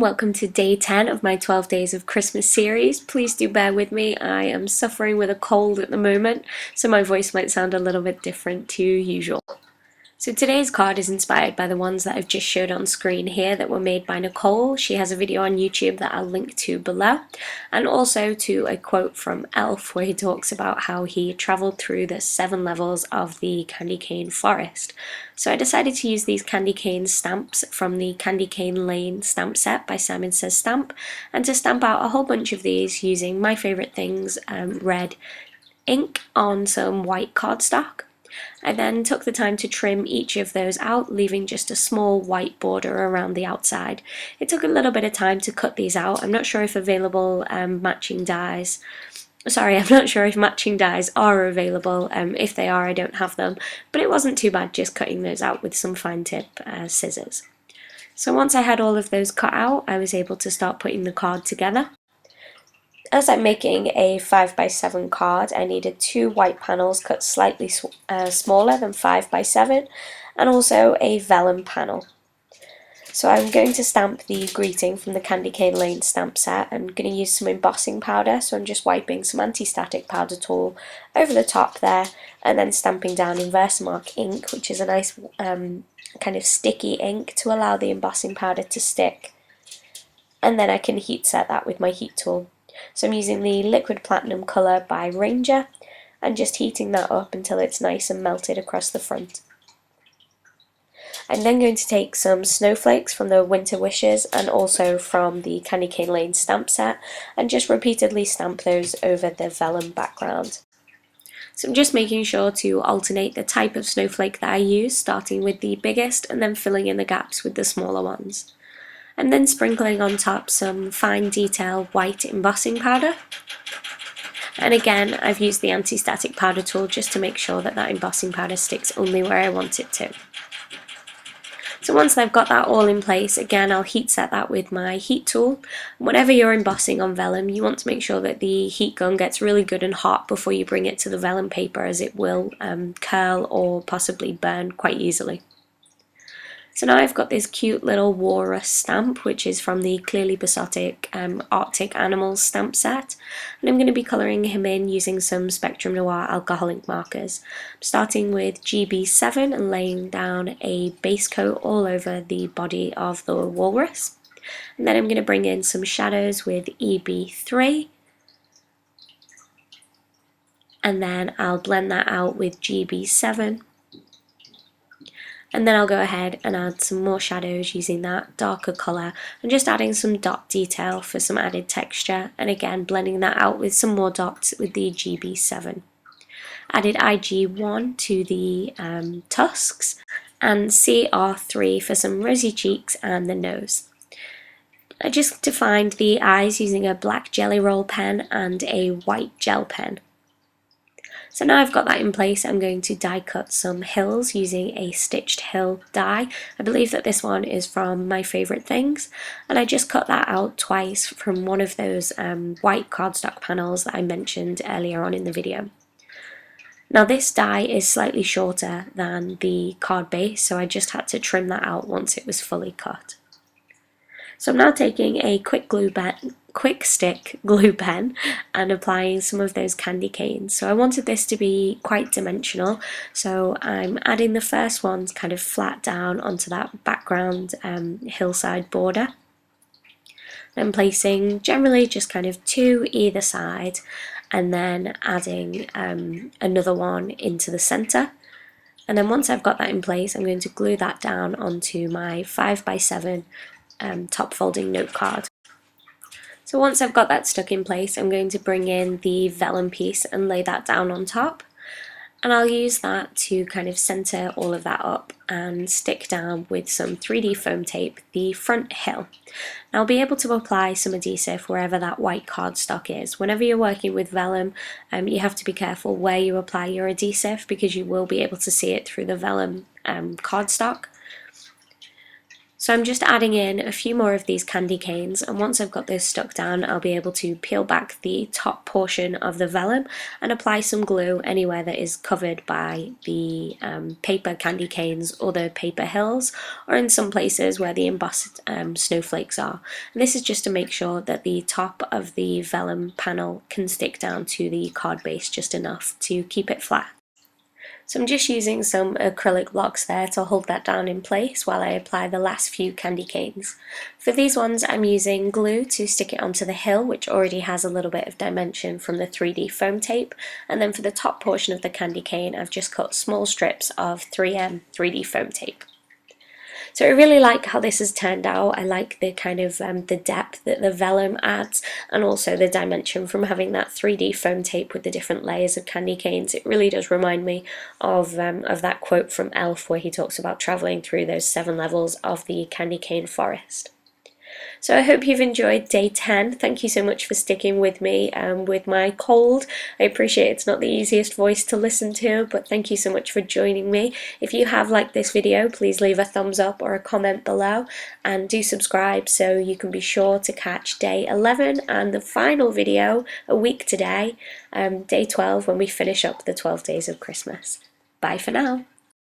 welcome to day 10 of my 12 Days of Christmas series. Please do bear with me, I am suffering with a cold at the moment, so my voice might sound a little bit different to usual. So today's card is inspired by the ones that I've just showed on screen here that were made by Nicole. She has a video on YouTube that I'll link to below, and also to a quote from Elf where he talks about how he travelled through the 7 levels of the candy cane forest. So I decided to use these candy cane stamps from the Candy Cane Lane stamp set by Simon Says Stamp, and to stamp out a whole bunch of these using my favourite things, red ink on some white cardstock. I then took the time to trim each of those out, leaving just a small white border around the outside. It took a little bit of time to cut these out. I'm not sure if matching dies are available. If they are, I don't have them, but it wasn't too bad just cutting those out with some fine tip scissors. So once I had all of those cut out, I was able to start putting the card together. As I'm making a 5x7 card, I needed 2 white panels cut slightly smaller than 5x7, and also a vellum panel. So I'm going to stamp the greeting from the Candy Cane Lane stamp set. I'm going to use some embossing powder, so I'm just wiping some anti-static powder tool over the top there, and then stamping down in Versamark ink, which is a nice kind of sticky ink to allow the embossing powder to stick. And then I can heat set that with my heat tool. So I'm using the Liquid Platinum colour by Ranger and just heating that up until it's nice and melted across the front. I'm then going to take some snowflakes from the Winter Wishes and also from the Candy Cane Lane stamp set and just repeatedly stamp those over the vellum background. So I'm just making sure to alternate the type of snowflake that I use, starting with the biggest and then filling in the gaps with the smaller ones. And then sprinkling on top some fine detail white embossing powder. And again, I've used the anti-static powder tool just to make sure that embossing powder sticks only where I want it to. So once I've got that all in place, again I'll heat set that with my heat tool. Whenever you're embossing on vellum, you want to make sure that the heat gun gets really good and hot before you bring it to the vellum paper, as it will curl or possibly burn quite easily. So now I've got this cute little walrus stamp, which is from the Clearly Besotted Arctic Animals stamp set, and I'm going to be colouring him in using some Spectrum Noir alcoholic markers. I'm starting with GB7 and laying down a base coat all over the body of the walrus, and then I'm going to bring in some shadows with EB3, and then I'll blend that out with GB7. And then I'll go ahead and add some more shadows using that darker colour and just adding some dot detail for some added texture, and again blending that out with some more dots with the GB7. Added IG1 to the tusks and CR3 for some rosy cheeks and the nose. I just defined the eyes using a black jelly roll pen and a white gel pen. So now I've got that in place, I'm going to die cut some hills using a stitched hill die. I believe that this one is from My Favourite Things, and I just cut that out twice from one of those white cardstock panels that I mentioned earlier on in the video. Now this die is slightly shorter than the card base, so I just had to trim that out once it was fully cut. So I'm now taking a quick stick glue pen and applying some of those candy canes. So I wanted this to be quite dimensional, so I'm adding the first ones kind of flat down onto that background hillside border. Then placing generally just kind of 2 either side, and then adding another one into the centre. And then once I've got that in place, I'm going to glue that down onto my 5x7 top folding note card. So once I've got that stuck in place, I'm going to bring in the vellum piece and lay that down on top, and I'll use that to kind of centre all of that up and stick down with some 3D foam tape the front hill. Now I'll be able to apply some adhesive wherever that white cardstock is. Whenever you're working with vellum, you have to be careful where you apply your adhesive, because you will be able to see it through the vellum cardstock. So I'm just adding in a few more of these candy canes, and once I've got those stuck down, I'll be able to peel back the top portion of the vellum and apply some glue anywhere that is covered by the paper candy canes or the paper hills, or in some places where the embossed snowflakes are. And this is just to make sure that the top of the vellum panel can stick down to the card base just enough to keep it flat. So I'm just using some acrylic blocks there to hold that down in place while I apply the last few candy canes. For these ones I'm using glue to stick it onto the hill, which already has a little bit of dimension from the 3D foam tape, and then for the top portion of the candy cane I've just cut small strips of 3M 3D foam tape. So I really like how this has turned out. I like the kind of the depth that the vellum adds, and also the dimension from having that 3D foam tape with the different layers of candy canes. It really does remind me of that quote from Elf where he talks about travelling through those 7 levels of the candy cane forest. So I hope you've enjoyed day 10. Thank you so much for sticking with me with my cold. I appreciate it's not the easiest voice to listen to, but thank you so much for joining me. If you have liked this video, please leave a thumbs up or a comment below, and do subscribe so you can be sure to catch day 11 and the final video a week today, day 12, when we finish up the 12 days of Christmas. Bye for now.